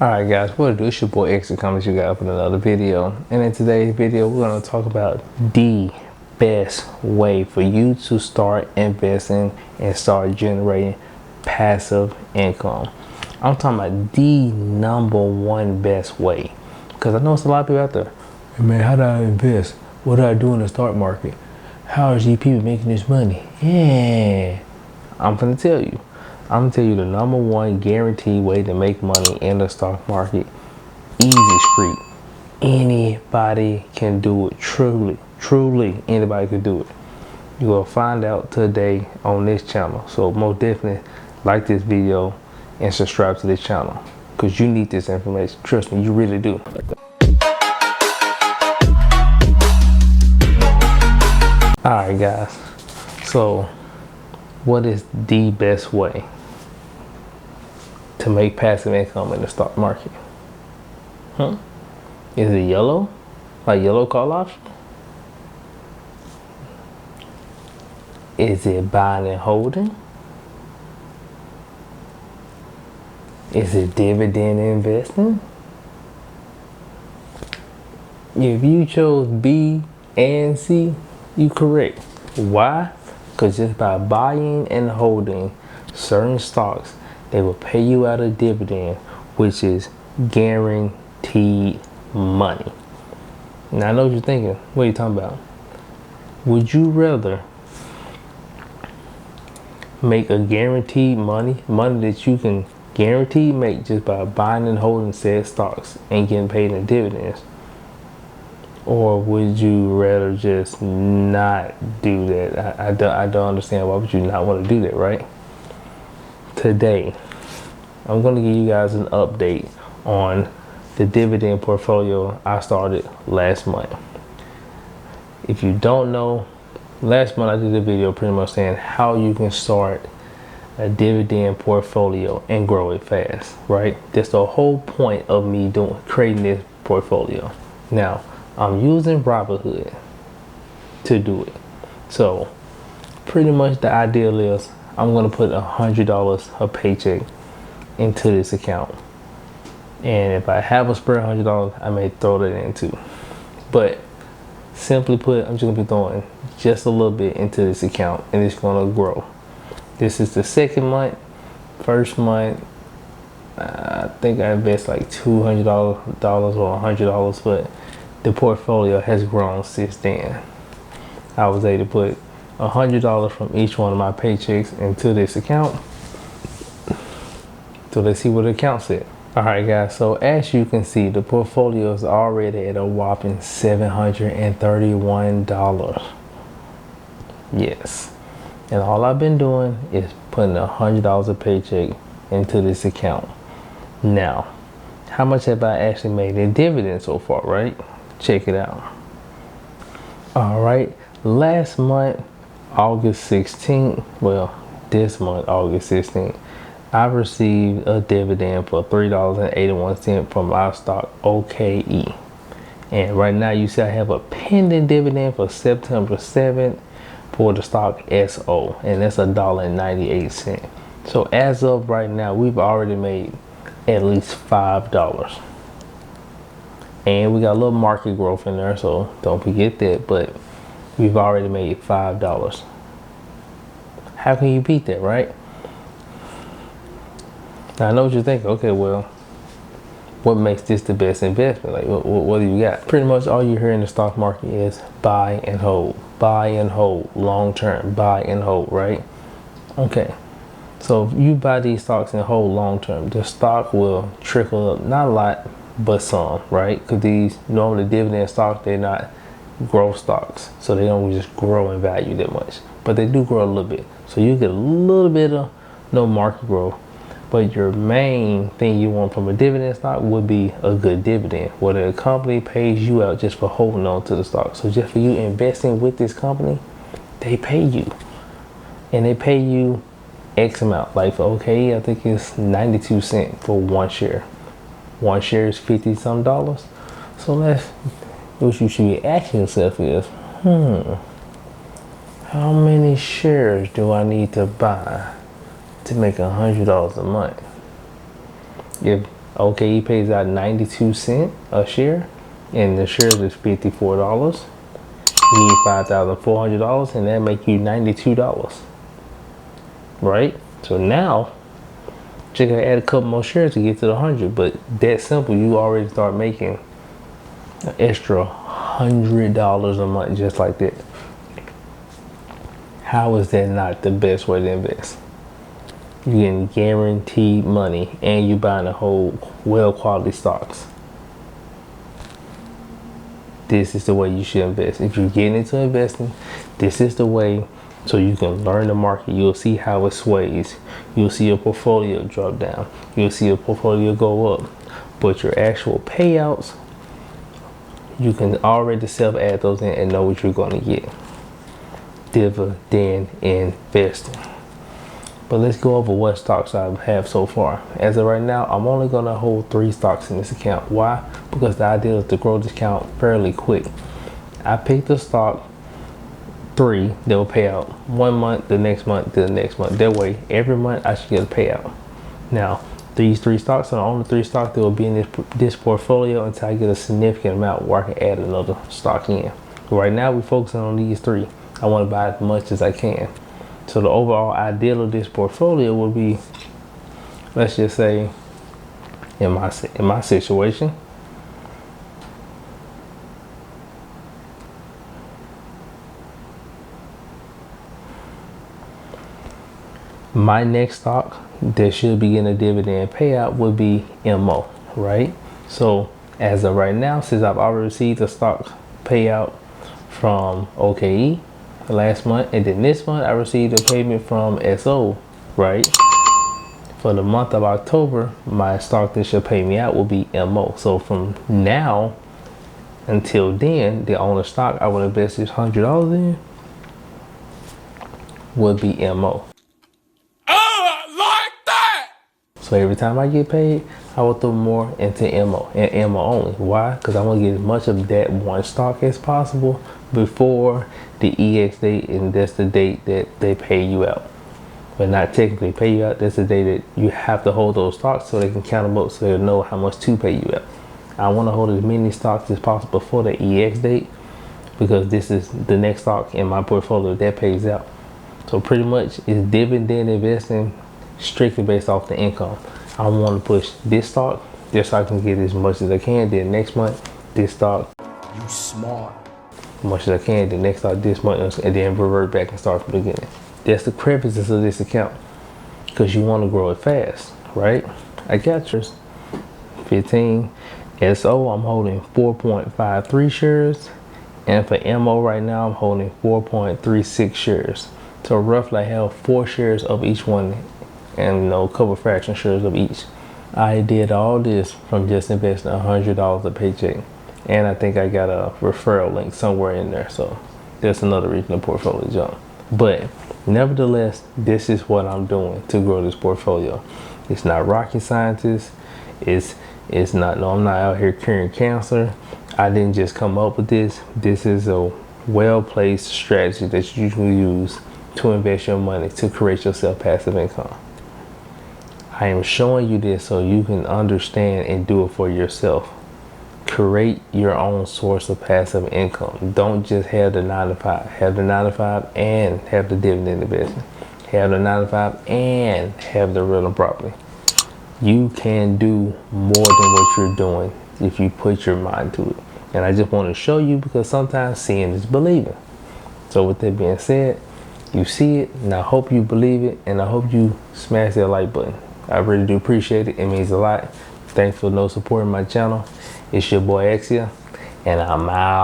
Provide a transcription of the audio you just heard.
Alright guys, what it do? It's your boy Extra Comments. You got up in another video, and in today's video we're going to talk about the best way for you to start investing and start generating passive income. I'm talking about the #1 best way, because I know it's a lot of people out there. Hey man, how do I invest? What do I do in the stock market? How is these people making this money? Yeah, I'm gonna tell you. I'm gonna tell you the #1 guaranteed way to make money in the stock market. Easy street. Anybody can do it. Truly, anybody can do it. You will find out today on this channel. So most definitely like this video and subscribe to this channel, because you need this information. Trust me, you really do. Alright guys, so what is the best way to make passive income in the stock market? Is it yellow? Like yellow call option? Is it buying and holding? Is it dividend investing? If you chose B and C, you correct. Why? Because just by buying and holding certain stocks, they will pay you out a dividend, which is guaranteed money. Now I know what you're thinking. What are you talking about? Would you rather make a guaranteed money that you can guarantee make just by buying and holding said stocks and getting paid in dividends? Or would you rather just not do that? I don't understand. Why would you not want to do that, right? Today, I'm going to give you guys an update on the dividend portfolio I started last month. If you don't know, last month I did a video pretty much saying how you can start a dividend portfolio and grow it fast, right? That's the whole point of me creating this portfolio. Now, I'm using Robinhood to do it. So pretty much the ideal is I'm going to put $100 a paycheck into this account. And if I have a spare $100, I may throw that in too. But simply put, I'm just going to be throwing just a little bit into this account, and it's going to grow. This is the second month. First month, I think I invest like $200 or $100, but the portfolio has grown since then. I was able to put $100 from each one of my paychecks into this account. So let's see what the account said. Alright guys, so as you can see, the portfolio is already at a whopping $731. Yes. And all I've been doing is putting $100 a paycheck into this account. Now, how much have I actually made in dividends so far, right? Check it out. Alright, last month, August 16th, well, this month, August 16th, I received a dividend for $3.81 from our stock OKE. And right now you see I have a pending dividend for September 7th for the stock SO, and that's $1.98. So as of right now, we've already made at least $5. And we got a little market growth in there, so don't forget that, but we've already made $5. How can you beat that, right? Now I know what you're thinking. Okay, well, what makes this the best investment? Like, what do you got? Pretty much all you hear in the stock market is buy and hold, long term, buy and hold, right? Okay, so if you buy these stocks and hold long term, the stock will trickle up, not a lot, but some, right? Because these normally dividend stocks, they're not growth stocks, so they don't just grow in value that much, but they do grow a little bit. So you get a little bit of no market growth. But your main thing you want from a dividend stock would be a good dividend, where the company pays you out just for holding on to the stock. So just for you investing with this company, they pay you. And they pay you X amount. Like for OKE, I think it's 92 cents for one share. One share is 50 some dollars. So what you should be asking yourself is, how many shares do I need to buy to make $100 a month? If Okay, he pays out 92 cents a share, and the shares is $54. You need $5,400, and that make you $92, right? So now, just gotta add a couple more shares to get to the 100. But that simple, you already start making an extra $100 a month just like that. How is that not the best way to invest? You're getting guaranteed money, and you buying a whole well-quality stocks. This is the way you should invest. If you're getting into investing, this is the way, so you can learn the market. You'll see how it sways. You'll see your portfolio drop down. You'll see your portfolio go up. But your actual payouts, you can already self-add those in and know what you're going to get. Dividend investing. But let's go over what stocks I have so far. As of right now, I'm only going to hold 3 stocks in this account. Why? Because the idea is to grow this account fairly quick. I picked a stock 3 that will pay out 1 month, the next month, the next month. That way, every month I should get a payout. Now, these 3 stocks are the only 3 stocks that will be in this portfolio until I get a significant amount where I can add another stock in. Right now, we're focusing on these 3. I want to buy as much as I can. So the overall ideal of this portfolio would be, let's just say, in my situation, my next stock that should be getting a dividend payout would be MO, right? So as of right now, since I've already received a stock payout from OKE last month, and then this month I received a payment from SO, right? For the month of October, my stock that should pay me out will be MO. So from now until then, the only stock I would invest this $100 in would be MO. So every time I get paid, I will throw more into MO and MO only. Why? Because I want to get as much of that one stock as possible before the EX date, and that's the date that they pay you out. But not technically pay you out, that's the day that you have to hold those stocks so they can count them up so they'll know how much to pay you out. I want to hold as many stocks as possible before the EX date, because this is the next stock in my portfolio that pays out. So pretty much it's dividend investing strictly based off the income. I want to push this stock just so I can get as much as I can. Then next month, this stock. You smart. As much as I can. Then next stock this month, and then revert back and start from the beginning. That's the purposes of this account, because you want to grow it fast, right? I got yours. 15 SO, I'm holding 4.53 shares, and for MO right now, I'm holding 4.36 shares. So roughly I have 4 shares of each one, and a couple fraction shares of each. I did all this from just investing $100 a paycheck, and I think I got a referral link somewhere in there, so that's another reason the portfolio jumped. But nevertheless, this is what I'm doing to grow this portfolio. It's not rocket scientist. It's not, no, I'm not out here curing cancer. I didn't just come up with this. This is a well-placed strategy that you can use to invest your money to create yourself passive income. I am showing you this so you can understand and do it for yourself. Create your own source of passive income. Don't just have the 9 to 5. Have the 9 to 5 and have the dividend investment. Have the 9 to 5 and have the rental property. You can do more than what you're doing if you put your mind to it. And I just want to show you, because sometimes seeing is believing. So with that being said, you see it, and I hope you believe it, and I hope you smash that like button. I really do appreciate it. It means a lot. Thanks for supporting my channel. It's your boy Exia, and I'm out.